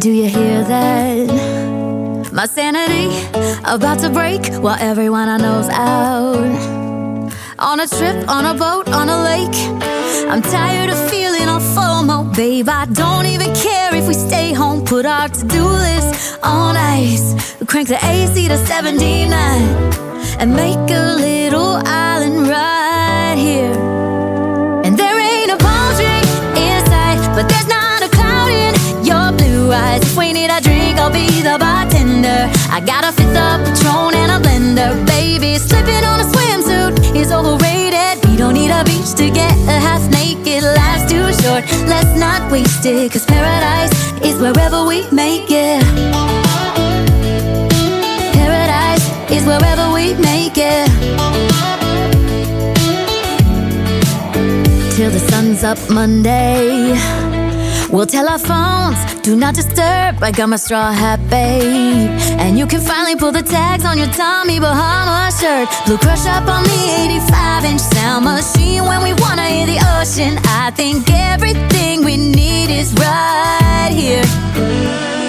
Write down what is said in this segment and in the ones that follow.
Do you hear that? My sanity about to break while everyone I know's out. On a trip, on a boat, on a lake. I'm tired of feeling all FOMO, babe. I don't even care if we stay home. Put our to-do list on ice. Crank the AC to 79 and make a little island right here. And there ain't a palm tree in sight, but there's not a cloud in your blue eyes. If we need a drink, I'll be the bartender. I got a fifth of Patron and a blender, baby. Slipping on a swimsuit is overrated. We don't need a beach to get a half naked. Life's too short, let's not waste it. Cause paradise is wherever we make it. Paradise is wherever we make it. Till the sun's up Monday, we'll tell our phones, do not disturb. I got my straw hat, babe. And you can finally pull the tags on your Tommy Bahama shirt. Blue crush up on the 85-inch sound machine when we wanna hear the ocean. I think everything we need is right here.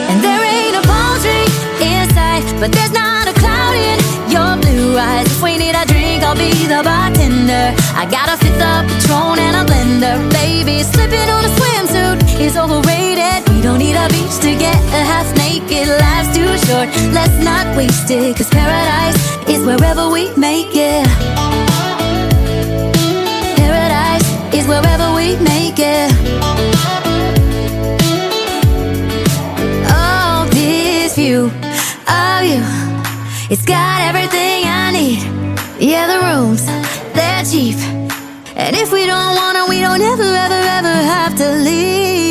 And there ain't a palm tree in sight, but there's not a cloud in your blue eyes. If we need a drink, I'll be the bartender. I got a fifth of Patron and a blender, baby. Slipping on a swimsuit is overrated. We don't need a beach to get a half naked. Life's too short, let's not waste it. Cause paradise is wherever we make it. Paradise is wherever we make it. Oh, this view of you, it's got everything I need. Yeah, the rooms, they're cheap. And if we don't wanna, we don't ever, ever, ever have to leave.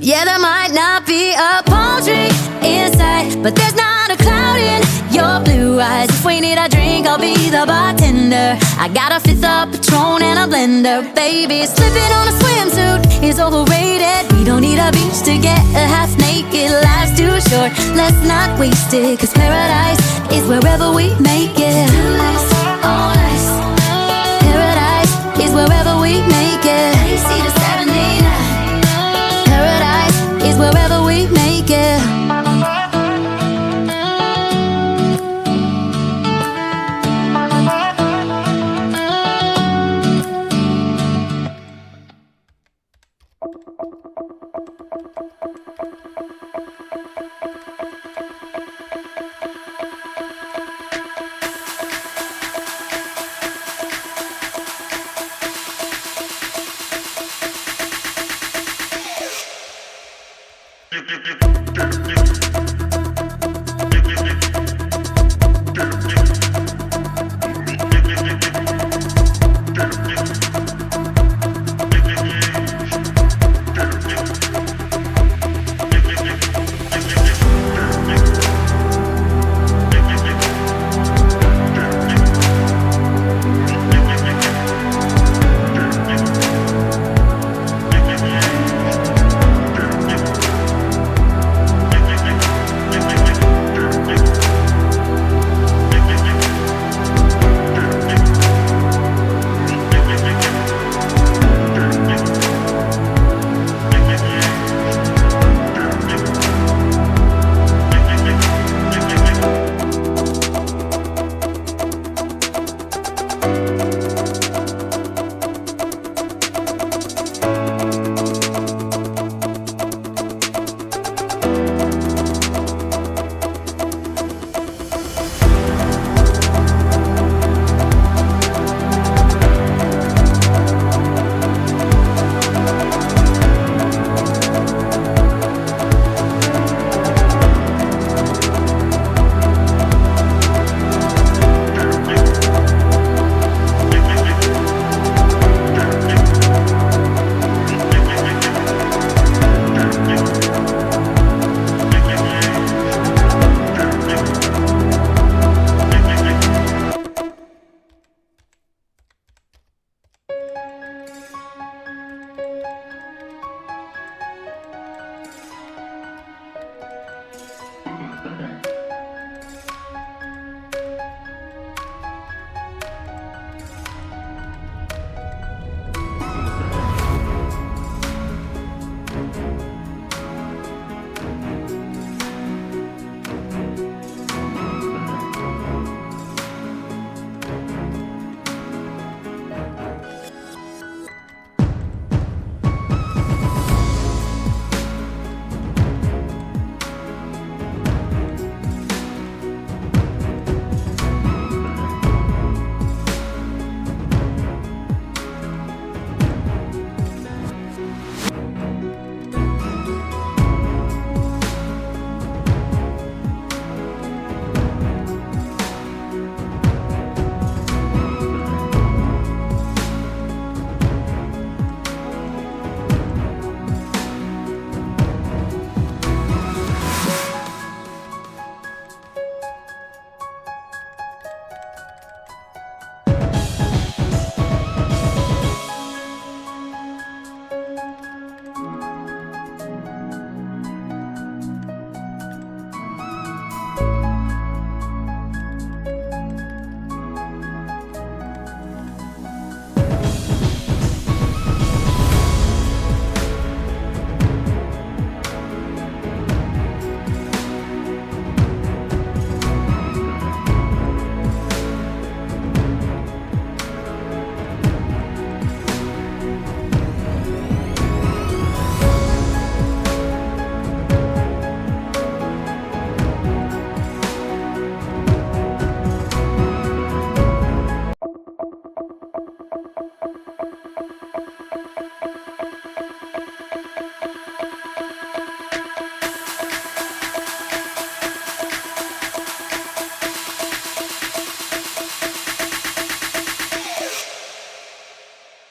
Yeah, there might not be a palm tree in sight, but there's not a cloud in your blue eyes. If we need a drink, I'll be the bartender. I got a fifth of Patron and a blender, baby. Slipping on a swimsuit is overrated. We don't need a beach to get a half naked. Life's too short, let's not waste it. Cause paradise is wherever we make it. All nice. Paradise is wherever we make it. AC to 79. Paradise is wherever we make it.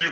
Do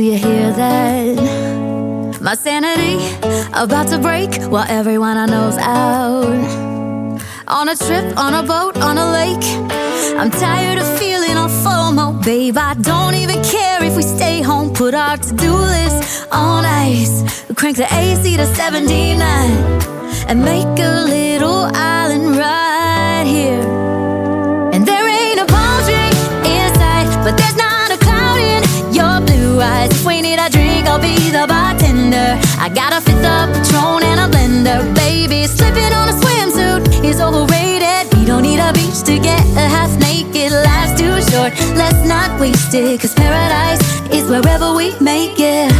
you hear that? My sanity about to break while everyone I know's out. On a trip, on a boat, on a lake. I'm tired of feeling all FOMO, babe. I don't even care if we stay home. Put our to-do list on ice. Crank the AC to 79 and make a little island right here. And there ain't a palm tree in sight, but there's not a cloud in your blue eyes. If we need a drink, I'll be the bartender. I got a fifth of Patron and a blender, baby. Slipping on a swimsuit is overrated. We don't need a beach to get a half naked. Life's too short, let's not waste it, 'cause paradise is wherever we make it.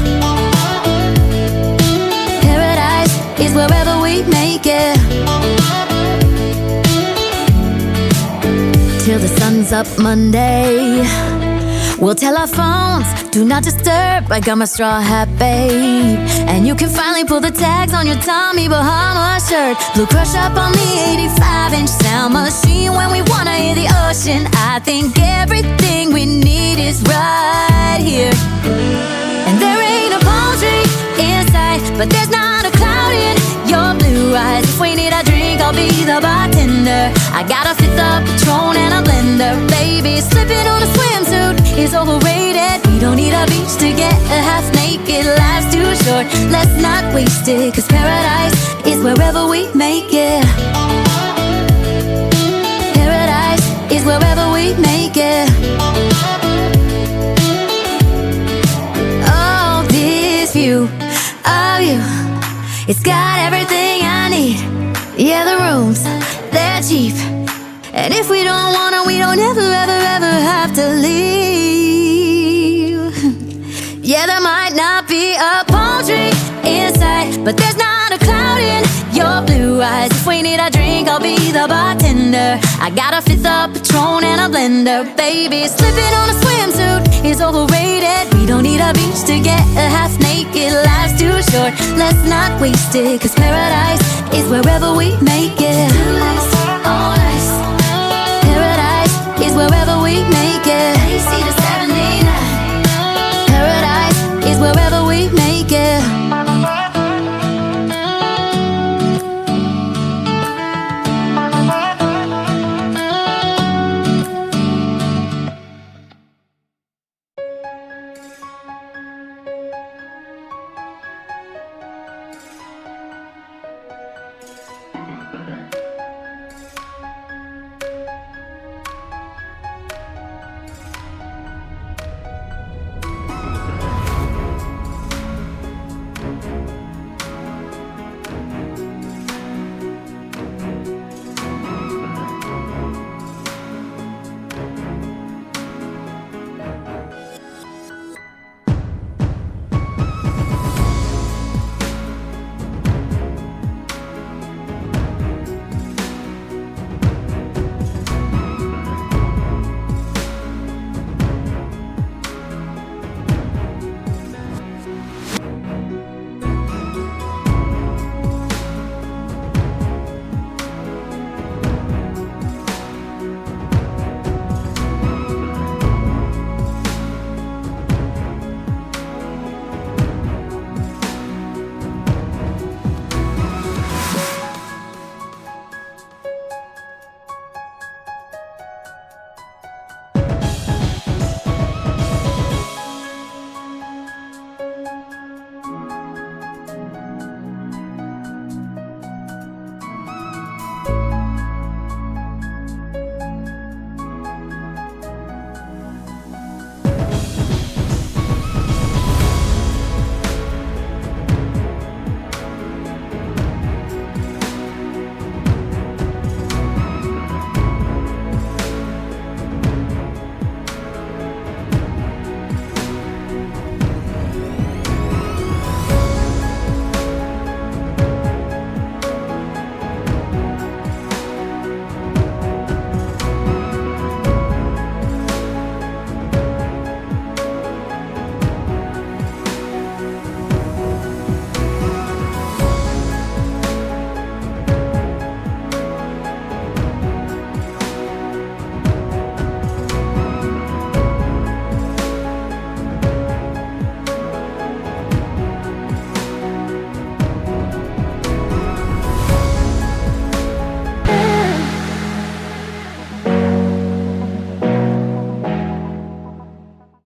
Paradise is wherever we make it. Till the sun's up Monday, we'll tell our phones, do not disturb. I got my straw hat, babe. And you can finally pull the tags on your Tommy Bahama shirt. Blue crush up on the 85-inch sound machine when we wanna hear the ocean. I think everything we need is right here. And there ain't a palm tree in sight, but there's not a cloud in your blue eyes. If we need a drink, I'll be the bartender. I got a fifth of Patron and a blender, baby. Slipping on a swimsuit is overrated. We don't need a beach to get a half naked. Life's too short, let's not waste it, 'cause paradise is wherever we make it. Paradise is wherever we make it. Oh, this view of you, it's got everything I need. Yeah, the rooms, they're cheap. And if we don't wanna, we don't ever, ever, ever have to leave. Yeah, there might not be a palm tree in sight, but there's not a cloud in your blue eyes. If we need a drink, I'll be the bartender. I got a fifth of Patron and a blender, baby. Slipping on a swimsuit is overrated. We don't need a beach to get a half naked. Life's too short, let's not waste it, 'cause paradise is wherever we make it.